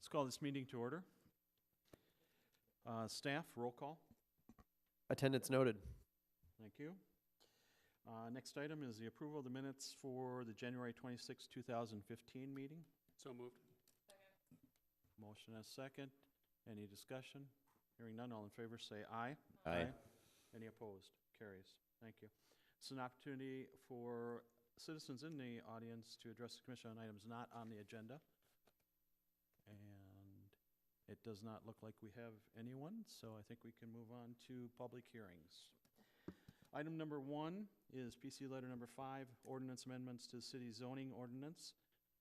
Let's call this meeting to order. Staff, roll call. Attendance noted. Thank you. Next item is the approval of the minutes for the January 26, 2015 meeting. So moved. Motion as second. Any discussion? Hearing none, all in favor say aye. Aye. Any opposed? Carries. Thank you. It's an opportunity for citizens in the audience to address the commission on items not on the agenda. And it does not look like we have anyone, so I think we can move on to public hearings. Item number 1 is PC letter number 5, ordinance amendments to city zoning ordinance.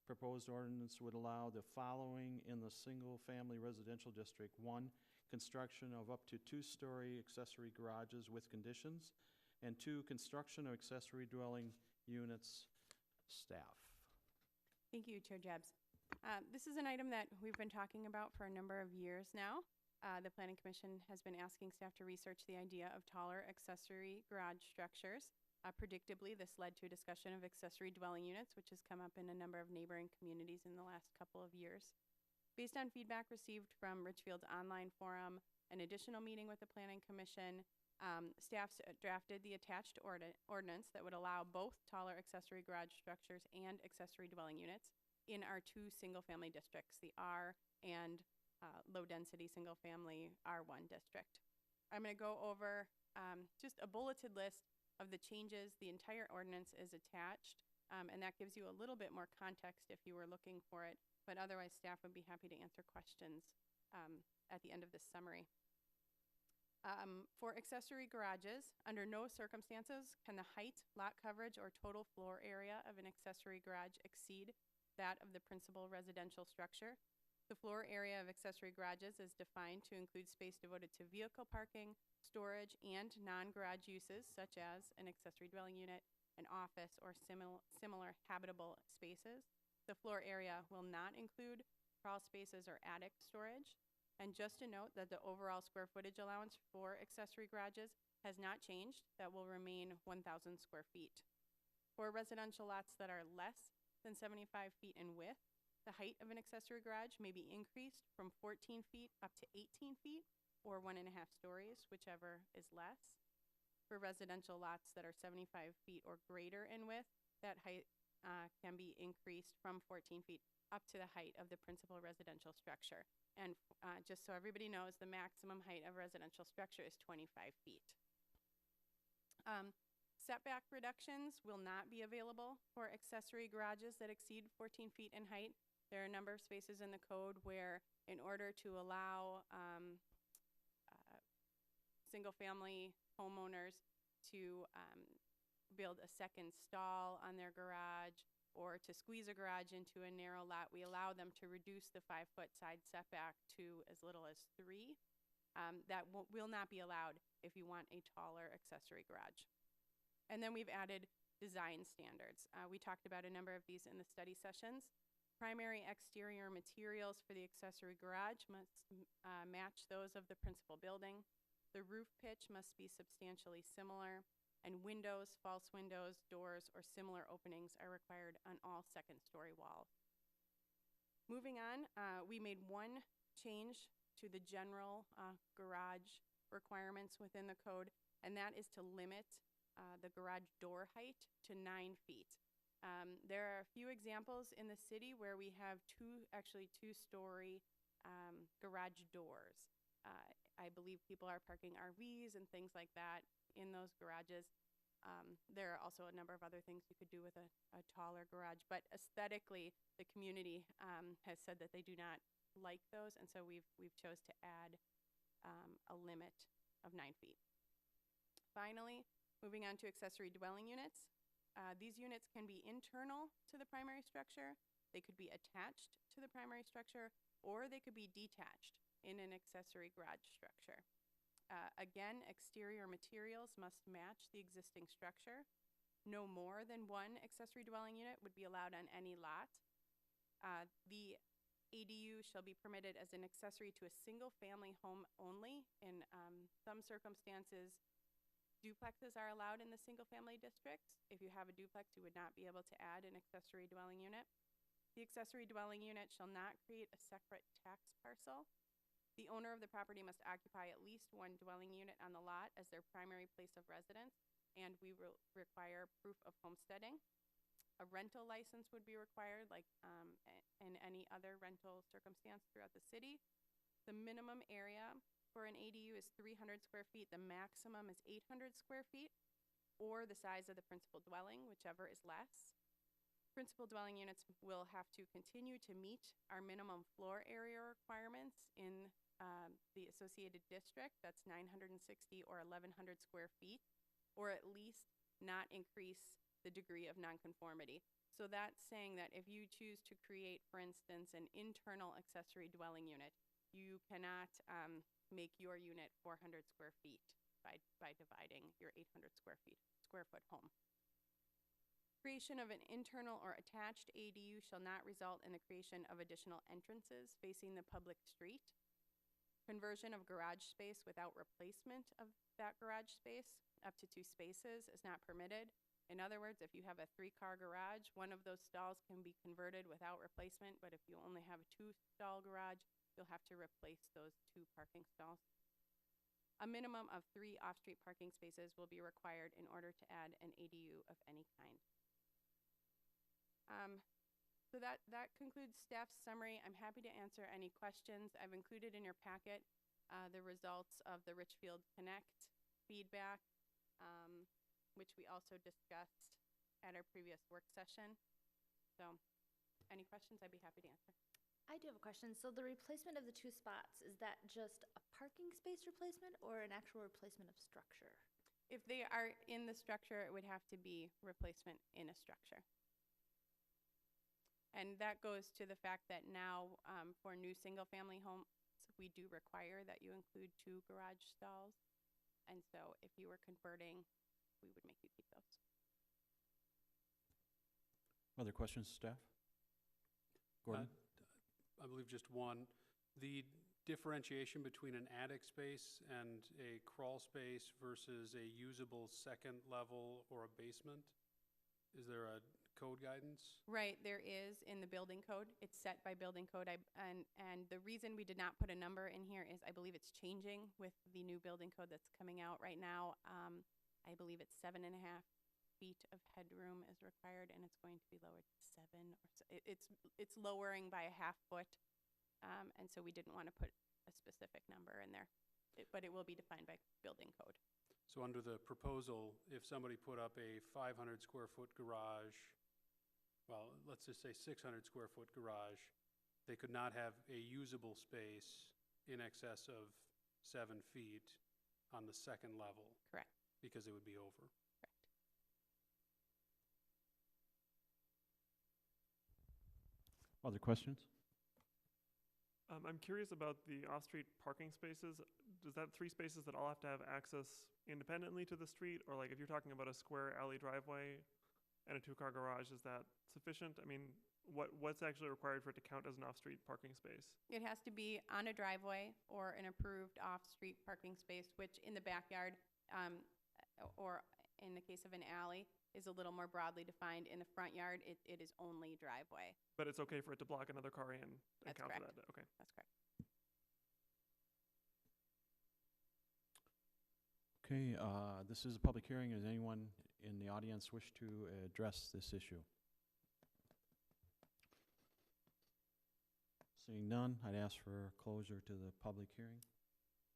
Proposed ordinance would allow the following in the single-family residential district. 1, construction of up to 2-story accessory garages with conditions. And 2, construction of accessory dwelling units. Staff. Thank you, Chair Jabs. This is an item that we've been talking about for a number of years now. The Planning Commission has been asking staff to research the idea of taller accessory garage structures. Predictably, this led to a discussion of accessory dwelling units, which has come up in a number of neighboring communities in the last couple of years. Based on feedback received from Richfield's online forum, an additional meeting with the Planning Commission, staff drafted the attached ordinance that would allow both taller accessory garage structures and accessory dwelling units in our 2 single-family districts, the R and low-density single-family R1 district. I'm going to go over just a bulleted list of the changes. The entire ordinance is attached, and that gives you a little bit more context if you were looking for it, but otherwise staff would be happy to answer questions at the end of this summary. For accessory garages, under no circumstances can the height, lot coverage, or total floor area of an accessory garage exceed that of the principal residential structure. The floor area of accessory garages is defined to include space devoted to vehicle parking, storage, and non-garage uses such as an accessory dwelling unit, an office, or similar habitable spaces. The floor area will not include crawl spaces or attic storage. And just to note that the overall square footage allowance for accessory garages has not changed. That will remain 1,000 square feet. For residential lots that are less than 75 feet in width, the height of an accessory garage may be increased from 14 feet up to 18 feet or 1.5 stories, whichever is less. For residential lots that are 75 feet or greater in width, that height can be increased from 14 feet up to the height of the principal residential structure. And just so everybody knows, the maximum height of a residential structure is 25 feet. Setback reductions will not be available for accessory garages that exceed 14 feet in height. There are a number of spaces in the code where, in order to allow single-family homeowners to build a second stall on their garage or to squeeze a garage into a narrow lot, we allow them to reduce the 5-foot side setback to as little as 3. That will not be allowed if you want a taller accessory garage. And then we've added design standards. We talked about a number of these in the study sessions. Primary exterior materials for the accessory garage must match those of the principal building. The roof pitch must be substantially similar, and windows, false windows, doors, or similar openings are required on all second-story walls. Moving on, we made one change to the general garage requirements within the code, and that is to limit the garage door height to 9 feet. There are a few examples in the city where we have actually 2-story garage doors. I believe people are parking RVs and things like that in those garages. There are also a number of other things you could do with a taller garage, but aesthetically, the community has said that they do not like those, and so we've chose to add a limit of 9 feet. Finally, moving on to accessory dwelling units. These units can be internal to the primary structure, they could be attached to the primary structure, or they could be detached in an accessory garage structure. Again, exterior materials must match the existing structure. No more than 1 accessory dwelling unit would be allowed on any lot. The ADU shall be permitted as an accessory to a single-family home only. In some circumstances, duplexes are allowed in the single-family districts. If you have a duplex, you would not be able to add an accessory dwelling unit. The accessory dwelling unit shall not create a separate tax parcel. The owner of the property must occupy at least one dwelling unit on the lot as their primary place of residence, and we will require proof of homesteading. A rental license would be required, like in any other rental circumstance throughout the city. The minimum area for an ADU is 300 square feet. The maximum is 800 square feet, or the size of the principal dwelling, whichever is less. Principal dwelling units will have to continue to meet our minimum floor area requirements in the associated district. That's 960 or 1,100 square feet, or at least not increase the degree of nonconformity. So that's saying that if you choose to create, for instance, an internal accessory dwelling unit, you cannot make your unit 400 square feet by dividing your 800 square foot home. Creation of an internal or attached ADU shall not result in the creation of additional entrances facing the public street. Conversion of garage space without replacement of that garage space up to 2 spaces is not permitted. In other words, if you have a 3-car garage, one of those stalls can be converted without replacement, but if you only have a 2-stall garage, you'll have to replace those 2 parking stalls. A minimum of 3 off-street parking spaces will be required in order to add an ADU of any kind. So that concludes staff's summary. I'm happy to answer any questions. I've included in your packet the results of the Richfield Connect feedback, which we also discussed at our previous work session. So any questions, I'd be happy to answer. I do have a question. So the replacement of the 2 spots, is that just a parking space replacement or an actual replacement of structure? If they are in the structure, it would have to be replacement in a structure. And that goes to the fact that now for new single-family homes, we do require that you include 2 garage stalls. And so if you were converting, we would make you keep those. Other questions, staff? Gordon? I believe just one. The differentiation between an attic space and a crawl space versus a usable second level or a basement, is there a code guidance? Right, there is in the building code. It's set by building code. And the reason we did not put a number in here is I believe it's changing with the new building code that's coming out right now. I believe it's 7.5 feet of headroom is required, and it's going to be lowered to 7. Or so. It's lowering by a ½ foot, and so we didn't want to put a specific number in there, but it will be defined by building code. So under the proposal, if somebody put up a 500 square foot garage, well, let's just say 600 square foot garage, they could not have a usable space in excess of 7 feet on the second level. Correct. Because it would be over. Correct. Other questions? I'm curious about the off-street parking spaces. Does that 3 spaces that all have to have access independently to the street? Or like if you're talking about a square alley driveway and a 2-car garage, is that sufficient? I mean, what's actually required for it to count as an off-street parking space? It has to be on a driveway or an approved off-street parking space, which in the backyard, or in the case of an alley, is a little more broadly defined. In the front yard, it is only driveway. But it's okay for it to block another car in and That's count correct. for that? Okay. That's correct. Okay, this is a public hearing. Does anyone in the audience wish to address this issue? Seeing none, I'd ask for closure to the public hearing.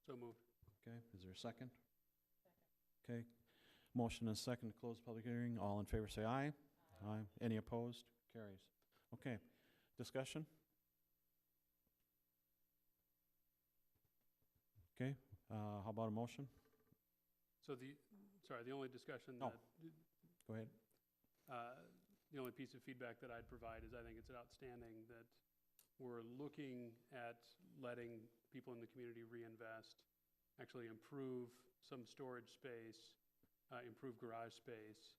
So moved. Okay, is there a second? Okay, motion and second to close the public hearing. All in favor say aye. Aye. Any opposed? Carries. Okay, discussion? Okay, how about a motion? So the only discussion Oh. that, Go ahead. the only piece of feedback that I'd provide is I think it's outstanding that we're looking at letting people in the community reinvest, actually improve some storage space, improve garage space.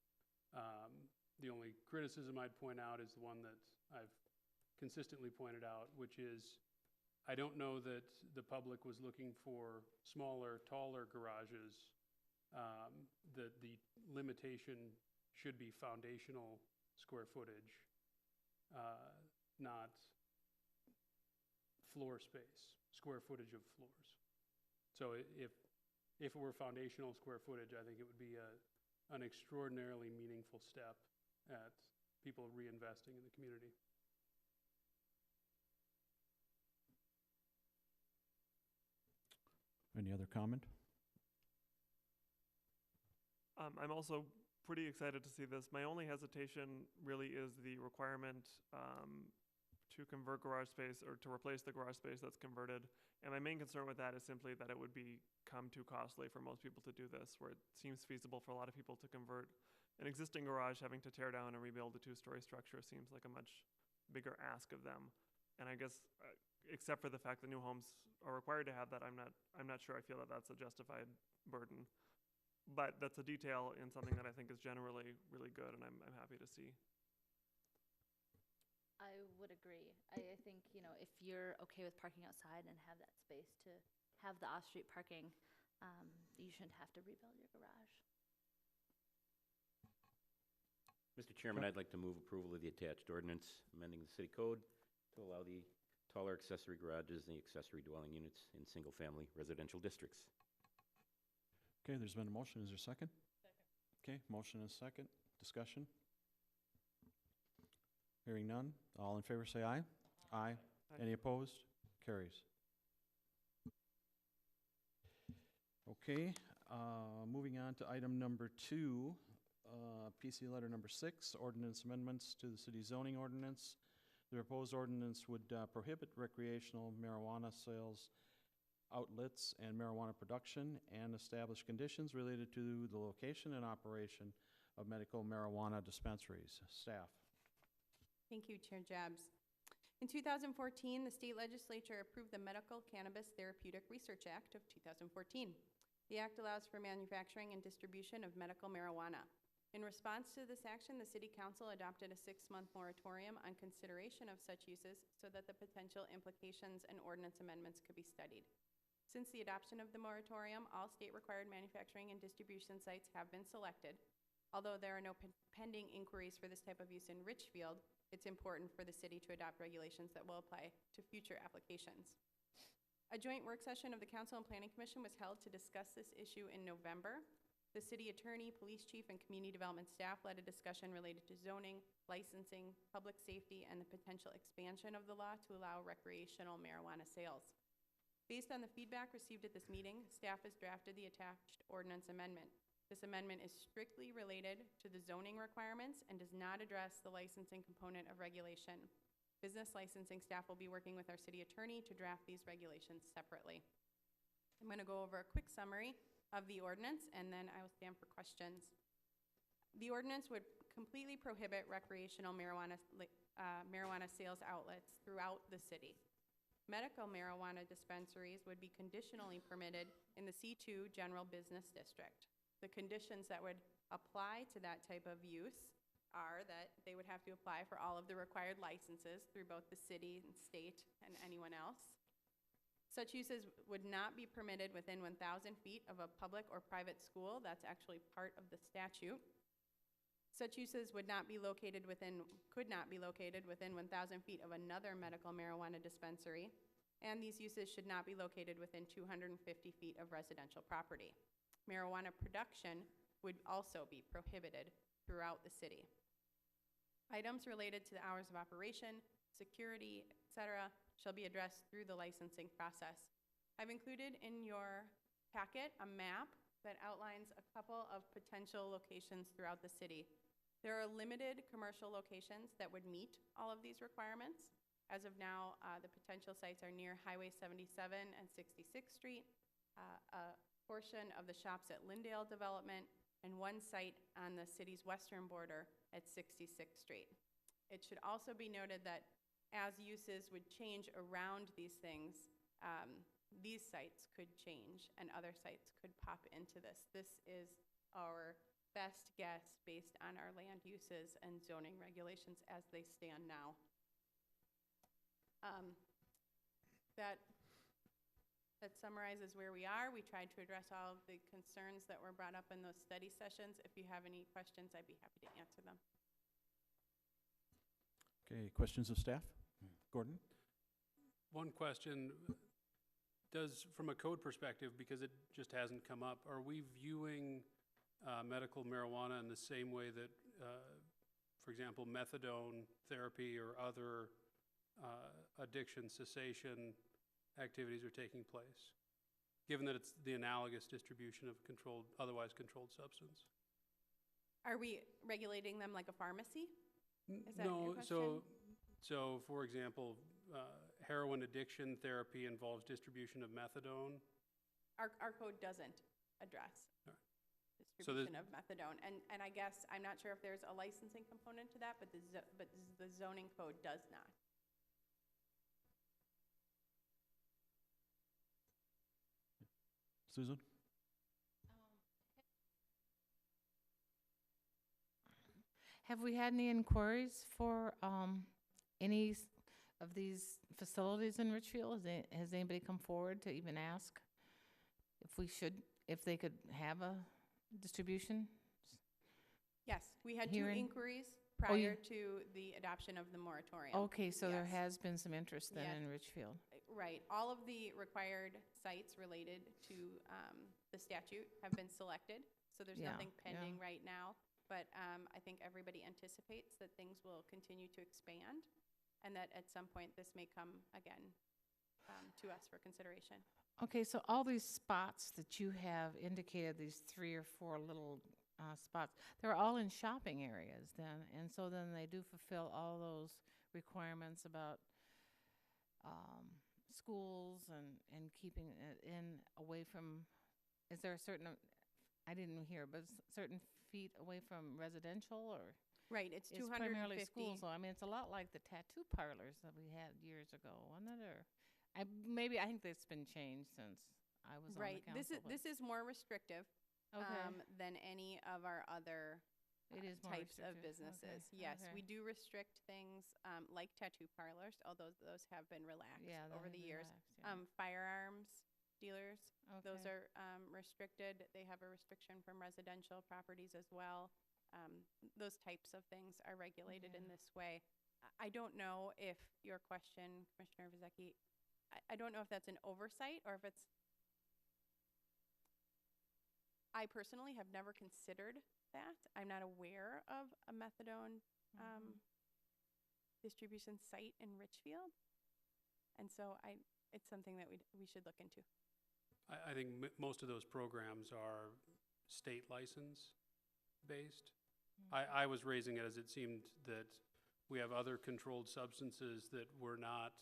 The only criticism I'd point out is the one that I've consistently pointed out, which is I don't know that the public was looking for smaller, taller garages. The limitation should be foundational square footage, not floor space, square footage of floors. So if it were foundational square footage, I think it would be an extraordinarily meaningful step at people reinvesting in the community. Any other comment? I'm also pretty excited to see this. My only hesitation really is the requirement to convert garage space or to replace the garage space that's converted. And my main concern with that is simply that it would become too costly for most people to do this, where it seems feasible for a lot of people to convert an existing garage. Having to tear down and rebuild a two-story structure seems like a much bigger ask of them. And I guess, except for the fact that new homes are required to have that, I'm not sure I feel that that's a justified burden. But that's a detail in something that I think is generally really good, and I'm happy to see. I would agree. I think, you know, if you're okay with parking outside and have that space to have the off-street parking, you shouldn't have to rebuild your garage. Mr. Chairman, I'd like to move approval of the attached ordinance amending the city code to allow the taller accessory garages and the accessory dwelling units in single-family residential districts. Okay, there's been a motion. Is there a second? Second. Okay, motion and a second. Discussion? Hearing none. All in favor say aye. Aye. Any opposed? Carries. Okay, moving on to item number 2, PC letter number 6, ordinance amendments to the city zoning ordinance. The proposed ordinance would prohibit recreational marijuana sales outlets and marijuana production and establish conditions related to the location and operation of medical marijuana dispensaries. Staff. Thank you, Chair Jabs. In 2014, the state legislature approved the Medical Cannabis Therapeutic Research Act of 2014. The act allows for manufacturing and distribution of medical marijuana. In response to this action, the City Council adopted a 6-month moratorium on consideration of such uses so that the potential implications and ordinance amendments could be studied. Since the adoption of the moratorium, all state-required manufacturing and distribution sites have been selected. Although there are no pending inquiries for this type of use in Richfield, it's important for the city to adopt regulations that will apply to future applications. A joint work session of the Council and Planning Commission was held to discuss this issue in November. The city attorney, police chief, and community development staff led a discussion related to zoning, licensing, public safety, and the potential expansion of the law to allow recreational marijuana sales. Based on the feedback received at this meeting, staff has drafted the attached ordinance amendment. This amendment is strictly related to the zoning requirements and does not address the licensing component of regulation. Business licensing staff will be working with our city attorney to draft these regulations separately. I'm going to go over a quick summary of the ordinance, and then I will stand for questions. The ordinance would completely prohibit recreational marijuana sales outlets throughout the city. Medical marijuana dispensaries would be conditionally permitted in the C2 General Business District. The conditions that would apply to that type of use are that they would have to apply for all of the required licenses through both the city and state and anyone else. Such uses would not be permitted within 1,000 feet of a public or private school. That's actually part of the statute. Such uses could not be located within 1,000 feet of another medical marijuana dispensary, and these uses should not be located within 250 feet of residential property. Marijuana production would also be prohibited throughout the city. Items related to the hours of operation, security, etc., shall be addressed through the licensing process. I've included in your packet a map that outlines a couple of potential locations throughout the city. There are limited commercial locations that would meet all of these requirements. As of now, the potential sites are near Highway 77 and 66th Street, a portion of the Shops at Lyndale development, and one site on the city's western border at 66th Street. It should also be noted that as uses would change around these things, these sites could change and other sites could pop into this. This is our best guess based on our land uses and zoning regulations as they stand now. That summarizes where we are. We tried to address all of the concerns that were brought up in those study sessions. If you have any questions, I'd be happy to answer them. Okay, questions of staff? Gordon? One question, from a code perspective, because it just hasn't come up, are we viewing medical marijuana in the same way that, for example, methadone therapy or other addiction cessation activities are taking place, given that it's the analogous distribution of otherwise controlled substance? Are we regulating them like a pharmacy? Is that No, your question? so for example, heroin addiction therapy involves distribution of methadone. Our code doesn't address All right. So distribution of methadone. And I guess, I'm not sure if there's a licensing component to that, but the zoning code does not. Susan? Have we had any inquiries for any of these facilities in Richfield? Has anybody come forward to even ask if they could have a distribution? Yes, we had 2 Hearing? inquiries Oh, you- prior to the adoption of the moratorium. Okay, so there Yes. has been some interest then Yes. in Richfield. Right. All of the required sites related to the statute have been selected, so there's Yeah, nothing pending yeah. right now. But I think everybody anticipates that things will continue to expand, and that at some point this may come again to us for consideration. Okay, so all these spots that you have indicated, these 3 or 4 little spots, they're all in shopping areas then, and so then they do fulfill all those requirements about schools and keeping it away from, is there a certain, I didn't hear, but certain feet away from residential, or? Right, it's It's primarily 250. schools, so I mean, it's a lot like the tattoo parlors that we had years ago, wasn't it? Or, I think that's been changed since I was on the Right, council. this is more restrictive Okay, than any of our other it is more types of restrictive. businesses. Okay, Yes, okay. we do restrict things like tattoo parlors, although those have been relaxed Yeah, that over has the been years. relaxed, yeah. Firearms dealers, those Okay. are restricted. They have a restriction from residential properties as well. Those types of things are regulated in Yeah. this way. I don't know if your question, Commissioner Vizecki, I don't know if that's an oversight or if it's, I personally have never considered that. I'm not aware of a methadone distribution site in Richfield. And so it's something that we should look into. I think most of those programs are state license based. I was raising it as it seemed that we have other controlled substances that we're not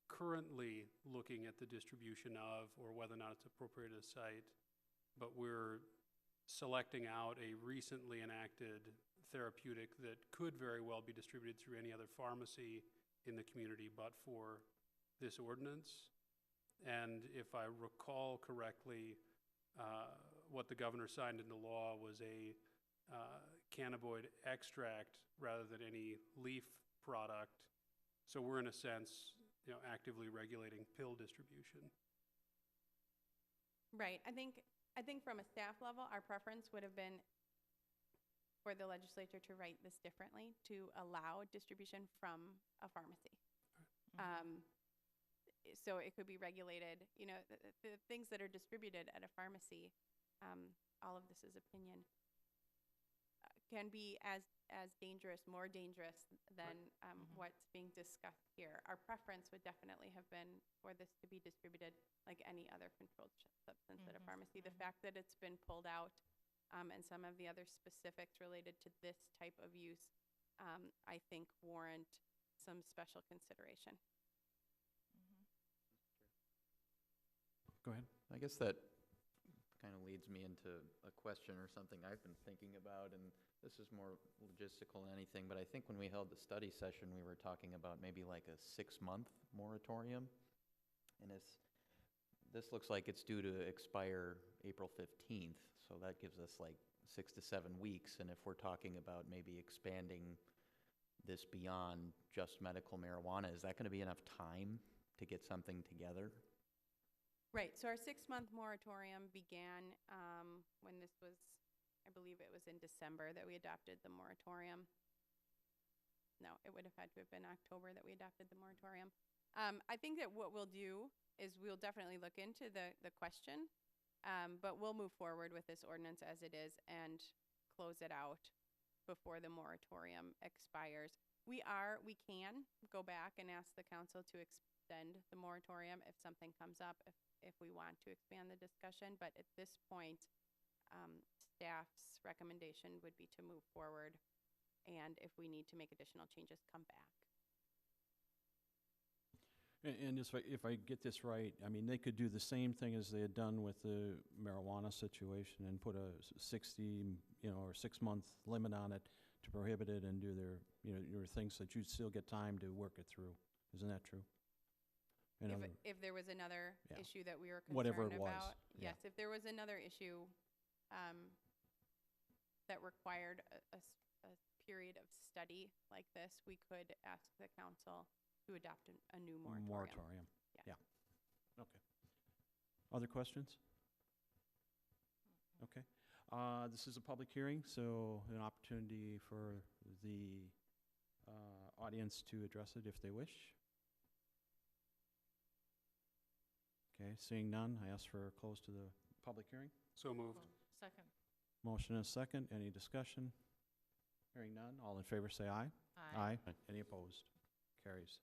currently looking at the distribution of or whether or not it's appropriate at a site, but we're selecting out a recently enacted therapeutic that could very well be distributed through any other pharmacy in the community but for this ordinance. And if I recall correctly, what the governor signed into law was a cannabinoid extract rather than any leaf product. So we're in a sense, actively regulating pill distribution. Right. I think from a staff level, our preference would have been for the legislature to write this differently, to allow distribution from a pharmacy. So it could be regulated, the things that are distributed at a pharmacy, all of this is opinion, can be as dangerous, more dangerous than what's being discussed here. Our preference would definitely have been for this to be distributed like any other controlled substance at a pharmacy. The fact that it's been pulled out and some of the other specifics related to this type of use, I think warrant some special consideration. Go ahead. I guess that kind of leads me into a question or something I've been thinking about, and this is more logistical than anything, but I think when we held the study session, we were talking about maybe like a 6-month moratorium, and this looks like it's due to expire April 15th, so that gives us like 6 to 7 weeks, and if we're talking about maybe expanding this beyond just medical marijuana, is that going to be enough time to get something together? Right, so our 6-month moratorium began when this was, I believe it was in December that we adopted the moratorium. No, it would have had to have been October that we adopted the moratorium. I think that what we'll do is we'll definitely look into the question, but we'll move forward with this ordinance as it is and close it out before the moratorium expires. We can go back and ask the council to extend the moratorium if something comes up, if we want to expand the discussion, but at this point, staff's recommendation would be to move forward, and if we need to make additional changes, come back. And just if I get this right, I mean, they could do the same thing as they had done with the marijuana situation and put a 60, or 6-month limit on it to prohibit it and do their, your things that you'd still get time to work it through. Isn't that true? If there was another Yeah. issue that we were concerned Whatever it was, about, yeah. yes, if there was another issue that required a period of study like this, we could ask the council to adopt a new moratorium. Yeah. Okay. Other questions? Okay. This is a public hearing, so an opportunity for the audience to address it if they wish. Okay, seeing none, I ask for a close to the public hearing. So moved. Second. Motion and a second. Any discussion? Hearing none. All in favor say aye. Aye. Aye. Any opposed? Carries.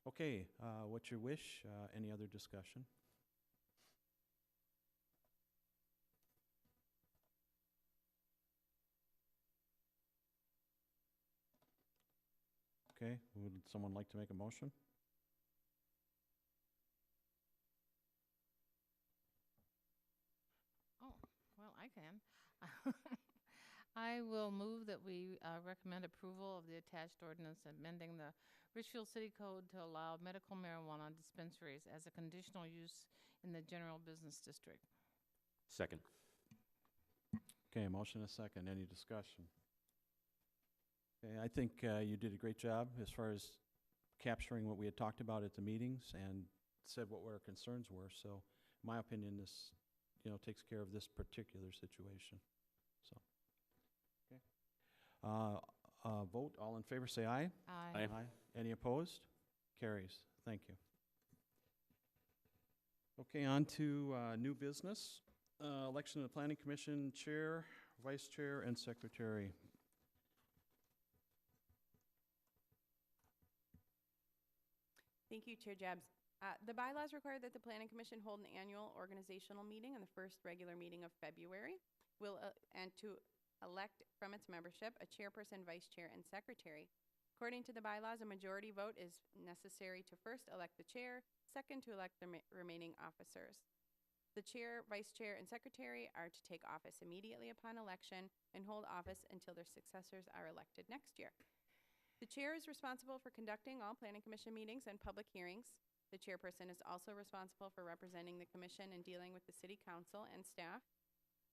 Okay, what's your wish? Any other discussion? Okay, would someone like to make a motion? Oh, well, I can. I will move that we recommend approval of the attached ordinance amending the Richfield City Code to allow medical marijuana dispensaries as a conditional use in the general business district. Second. Okay, motion and a second. Any discussion? Okay, I think you did a great job as far as capturing what we had talked about at the meetings and said what our concerns were. So, in my opinion, this, takes care of this particular situation. So, okay. Vote. All in favor, say aye. Aye. Aye. Any opposed? Carries. Thank you. Okay, on to new business. Election of the Planning Commission Chair, Vice Chair, and Secretary. Thank you, Chair Jabs. The bylaws require that the Planning Commission hold an annual organizational meeting on the first regular meeting of February, and to elect from its membership a chairperson, vice chair, and secretary. According to the bylaws, a majority vote is necessary to first elect the chair, second to elect the remaining officers. The chair, vice chair, and secretary are to take office immediately upon election and hold office until their successors are elected next year. The chair is responsible for conducting all Planning Commission meetings and public hearings. The chairperson is also responsible for representing the commission and dealing with the city council and staff.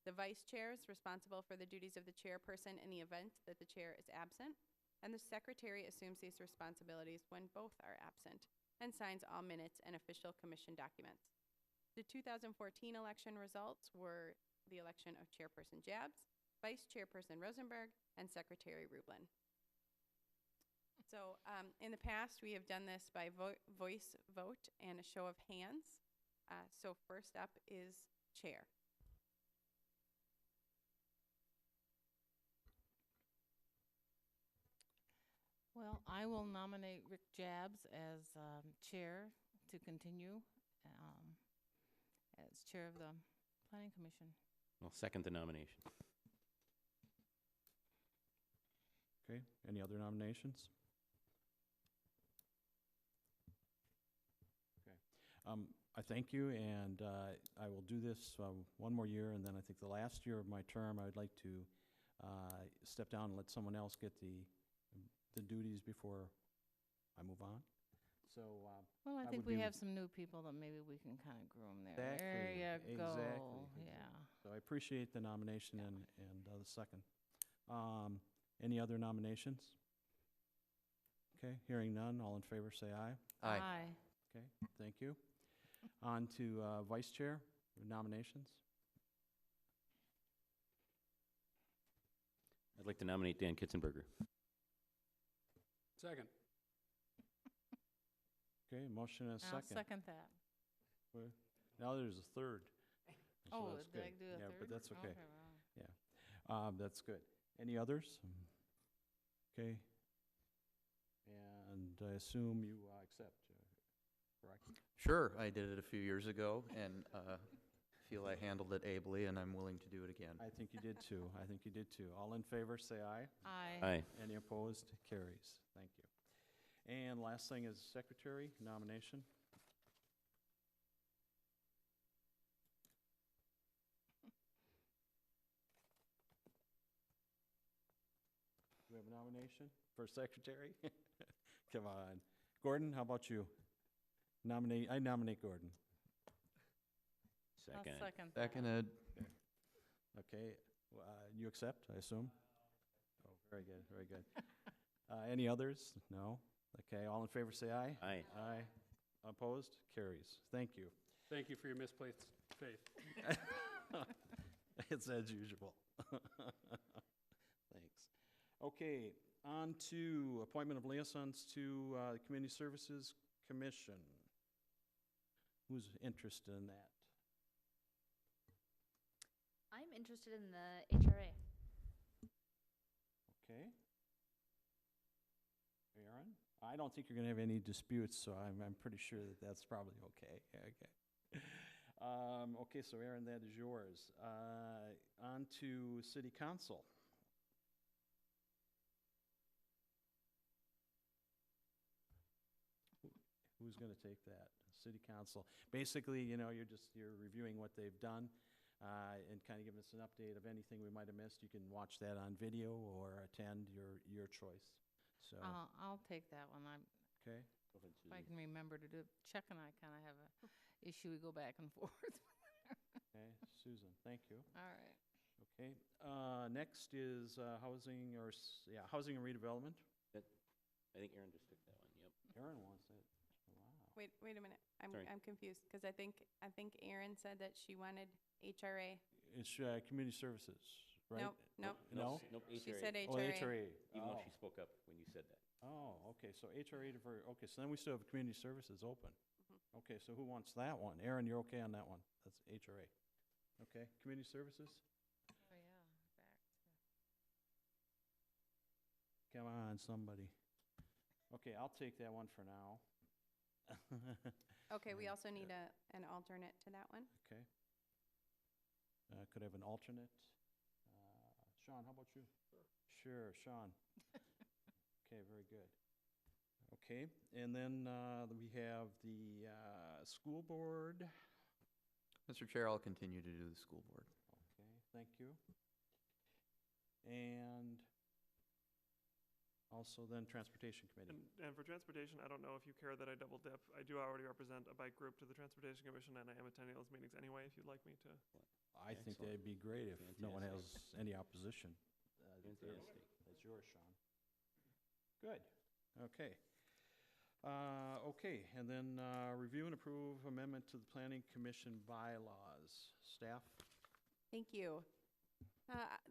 The vice chair is responsible for the duties of the chairperson in the event that the chair is absent, and the secretary assumes these responsibilities when both are absent and signs all minutes and official commission documents. The 2014 election results were the election of Chairperson Jabs, Vice Chairperson Rosenberg, and Secretary Rublin. So in the past, we have done this by voice vote and a show of hands. So first up is chair. Well, I will nominate Rick Jabs as chair to continue as chair of the Planning Commission. I'll second the nomination. Okay, any other nominations? Okay, I thank you, and I will do this one more year, and then I think the last year of my term, I would like to step down and let someone else get the duties before I move on. So, Well, I I think would we be- have some new people that maybe we can kind of groom there. Exactly, There you go. exactly. Yeah. So I appreciate the nomination and the second. Any other nominations? Okay, hearing none, all in favor say aye. Aye. Okay, thank you. On to vice chair nominations. I'd like to nominate Dan Kitzenberger. Second. Okay, motion and a I'll second. second that. Well, now there's a third. So Oh, that's did I good. do a Yeah, third? but that's okay. Wow. That's good. Any others? Okay. And I assume you accept, correct? Sure, I did it a few years ago, and feel I handled it ably, and I'm willing to do it again. I think you did too. I think you did too. All in favor, say aye. Aye. Aye. Any opposed? Carries. Thank you. And last thing is secretary nomination. Do we have a nomination for secretary? Come on. Gordon, how about you? I nominate Gordon. I'll Second. second that. Seconded. Okay, you accept, I assume? Oh, very good, very good. Any others? No? Okay, all in favor say aye. Aye. Aye. Opposed? Carries. Thank you. Thank you for your misplaced faith. It's as usual. Thanks. Okay, on to appointment of liaisons to the Community Services Commission. Who's interested in that? I'm interested in the HRA. Okay. Aaron? I don't think you're going to have any disputes, so I'm pretty sure that that's probably okay. Okay. Okay, so Aaron, that is yours. On to City Council. Who's going to take that? City Council. Basically, you're reviewing what they've done and kind of giving us an update of anything we might have missed. You can watch that on video or attend, your choice. So, I'll take that one. okay. Go ahead, If I Susie. can remember to do, Chuck and I kind of have a issue. We go back and forth. Okay, Susan, thank you. All right. Okay, next is housing housing and redevelopment. I think Aaron just took that one, yep. Aaron wants it. Wow. Wait a minute. Sorry. I'm confused because I think Erin said that she wanted HRA. It's community services, right? Nope. No? Nope, She HRA. said Oh, HRA. HRA. Even though Oh. she spoke up when you said that. Oh, okay, so HRA, okay, so then we still have community services open. Mm-hmm. Okay, so who wants that one? Aaron, you're okay on that one? That's HRA. Okay, community services? Oh, yeah. Come on, somebody. Okay, I'll take that one for now. Okay, we also need an alternate to that one. Okay. Could I have an alternate? Sean, how about you? Sure, Sean. Okay, very good. Okay, and then we have the school board. Mr. Chair, I'll continue to do the school board. Okay, thank you. And also then Transportation Committee. And for transportation, I don't know if you care that I double dip. I do already represent a bike group to the Transportation Commission, and I am attending those meetings anyway, if you'd like me to. I think Excellent. that'd be great if no one has any opposition. Fantastic. That's yours, Sean. Good, okay. Okay, and then review and approve amendment to the Planning Commission bylaws. Staff? Thank you.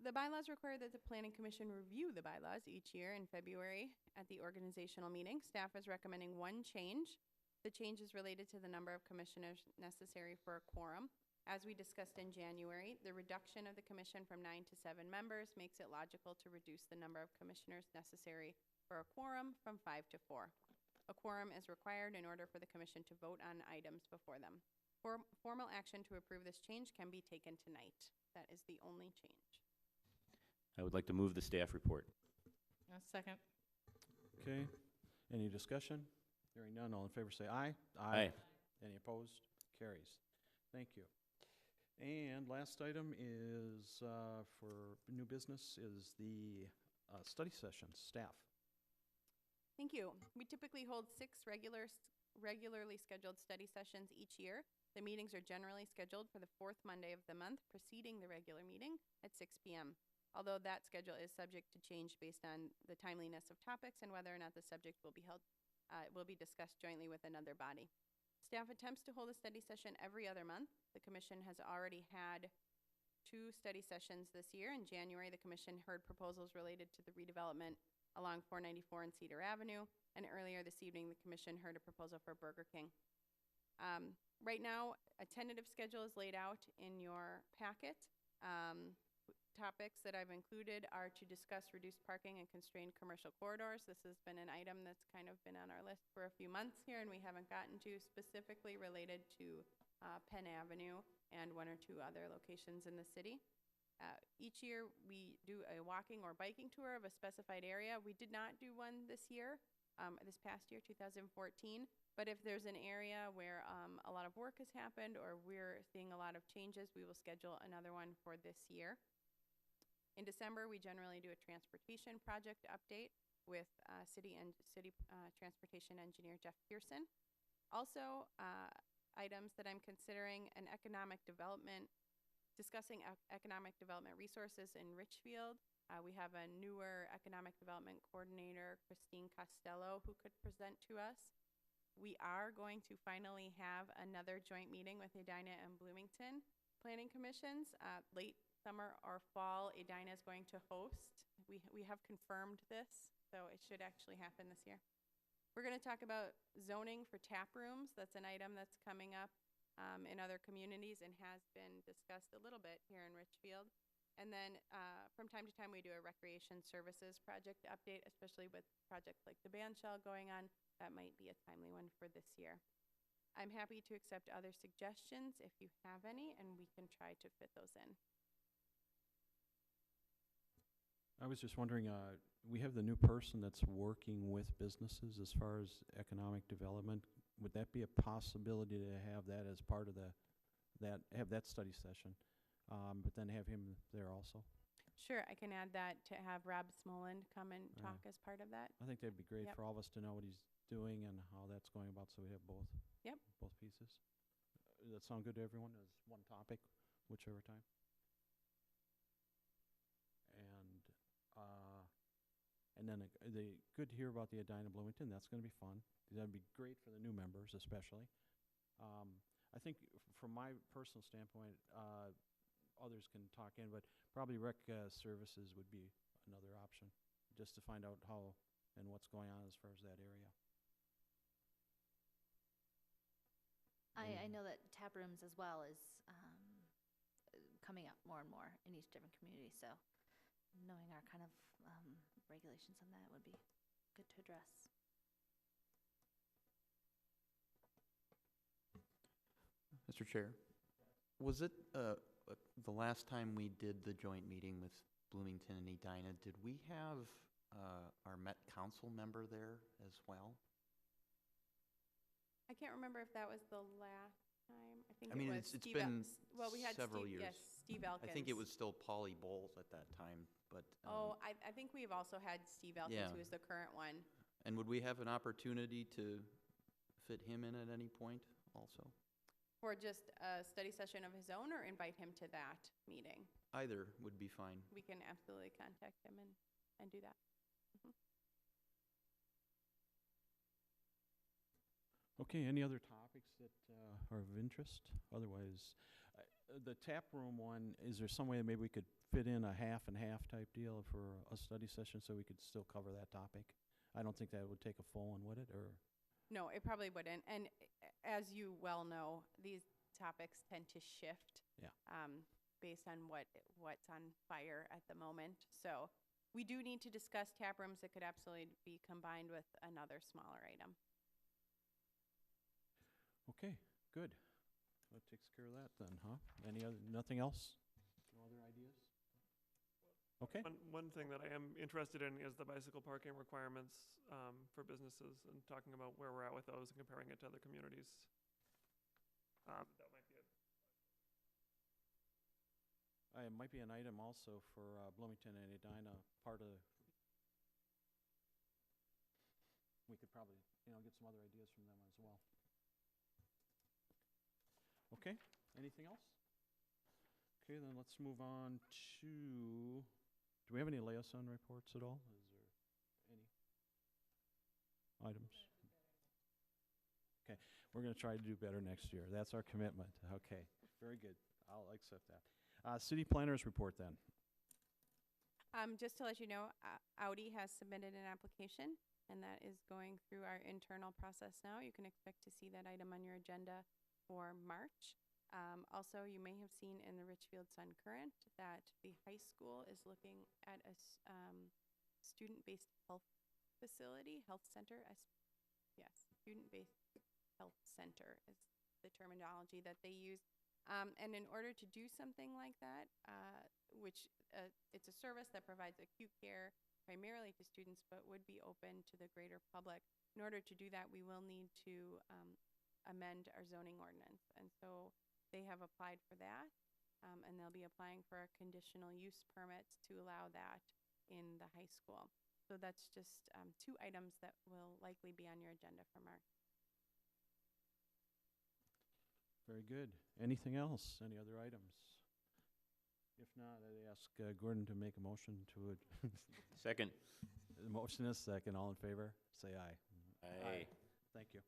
The bylaws require that the Planning Commission review the bylaws each year in February at the organizational meeting. Staff is recommending one change. The change is related to the number of commissioners necessary for a quorum. As we discussed in January, the reduction of the commission from 9 to 7 members makes it logical to reduce the number of commissioners necessary for a quorum from 5 to 4. A quorum is required in order for the commission to vote on items before them. Formal action to approve this change can be taken tonight. That is the only change. I would like to move the staff report. A second. Okay, any discussion? Hearing none, all in favor say aye. Aye. Any opposed? Carries. Thank you. And last item is, for new business, is the study sessions. Staff? Thank you. We typically hold 6 regularly scheduled study sessions each year. The meetings are generally scheduled for the 4th Monday of the month preceding the regular meeting at 6 p.m. Although that schedule is subject to change based on the timeliness of topics and whether or not the subject will be discussed jointly with another body. Staff attempts to hold a study session every other month. The Commission has already had 2 study sessions this year. In January, the Commission heard proposals related to the redevelopment along 494 and Cedar Avenue. And earlier this evening, the commission heard a proposal for Burger King. Right now, a tentative schedule is laid out in your packet. Topics that I've included are to discuss reduced parking and constrained commercial corridors. This has been an item that's kind of been on our list for a few months here, and we haven't gotten to, specifically related to Penn Avenue and one or two other locations in the city. Each year, we do a walking or biking tour of a specified area. We did not do one this year, this past year, 2014. But if there's an area where a lot of work has happened or we're seeing a lot of changes, we will schedule another one for this year. In December, we generally do a transportation project update with city transportation engineer Jeff Pearson. Also, items that I'm considering: an economic development, discussing economic development resources in Richfield. We have a newer economic development coordinator, Christine Costello, who could present to us. We are going to finally have another joint meeting with Edina and Bloomington Planning Commissions. Late summer or fall, Edina is going to host. We have confirmed this, so it should actually happen this year. We're going to talk about zoning for tap rooms. That's an item that's coming up in other communities and has been discussed a little bit here in Richfield. And then from time to time, we do a recreation services project update, especially with projects like the band shell going on. That might be a timely one for this year. I'm happy to accept other suggestions if you have any, and we can try to fit those in. I was just wondering, we have the new person that's working with businesses as far as economic development. Would that be a possibility to have that as part of have that study session, but then have him there also? Sure, I can add that to have Rob Smoland come and talk as part of that. I think that'd be great Yep. for all of us to know what he's doing and how that's going about, so we have both. Yep. Both pieces. Does that sound good to everyone as one topic, whichever time? And then good to hear about the Edina Bloomington. That's going to be fun. That'd be great for the new members, especially. I think from my personal standpoint, others can talk in, but probably rec services would be another option, just to find out how and what's going on as far as that area. I know that tap rooms as well is coming up more and more in each different community, so knowing our kind of regulations on that would be good to address. Mr. Chair, was it the last time we did the joint meeting with Bloomington and Edina, did we have our Met Council member there as well? I can't remember if that was the last time. I think I mean, it was it's Steve been well, we had several Steve, years. Yes, Steve Elkins. I think it was still Polly Bowles at that time, but. I think we've also had Steve Elkins, Yeah. who is the current one. And would we have an opportunity to fit him in at any point also? For just a study session of his own, or invite him to that meeting? Either would be fine. We can absolutely contact him and do that. Okay, any other topics that are of interest? Otherwise, the tap room one, is there some way that maybe we could fit in a half and half type deal for a study session so we could still cover that topic? I don't think that would take a full one, would it? Or No, it probably wouldn't. And as you well know, these topics tend to shift. Yeah. Based on what's on fire at the moment. So we do need to discuss tap rooms that could absolutely be combined with another smaller item. okay, good. That takes care of that then, huh? Nothing else? No other ideas? Okay. One thing that I am interested in is the bicycle parking requirements for businesses, and talking about where we're at with those and comparing it to other communities. That might be it. It might be an item also for Bloomington and Edina. We could probably, get some other ideas from them as well. Okay, anything else? Okay, then let's move on to, do we have any liaison reports at all? Is there any items? Okay, we're going to try to do better next year. That's our commitment. Okay, very good. I'll accept that. City planners report then. Just to let you know, Audi has submitted an application, and that is going through our internal process now. You can expect to see that item on your agenda for March. Also, you may have seen in the Richfield Sun Current that the high school is looking at a student-based health facility, health center. Yes, student-based health center is the terminology that they use. And in order to do something like that, which it's a service that provides acute care primarily to students, but would be open to the greater public. In order to do that, we will need to amend our zoning ordinance. And so they have applied for that, and they'll be applying for a conditional use permit to allow that in the high school. So that's just 2 items that will likely be on your agenda for March. Very good. Anything else? Any other items? If not, I'd ask Gordon to make a motion to it. Second. The motion is second. All in favor, say aye. Aye. Thank you.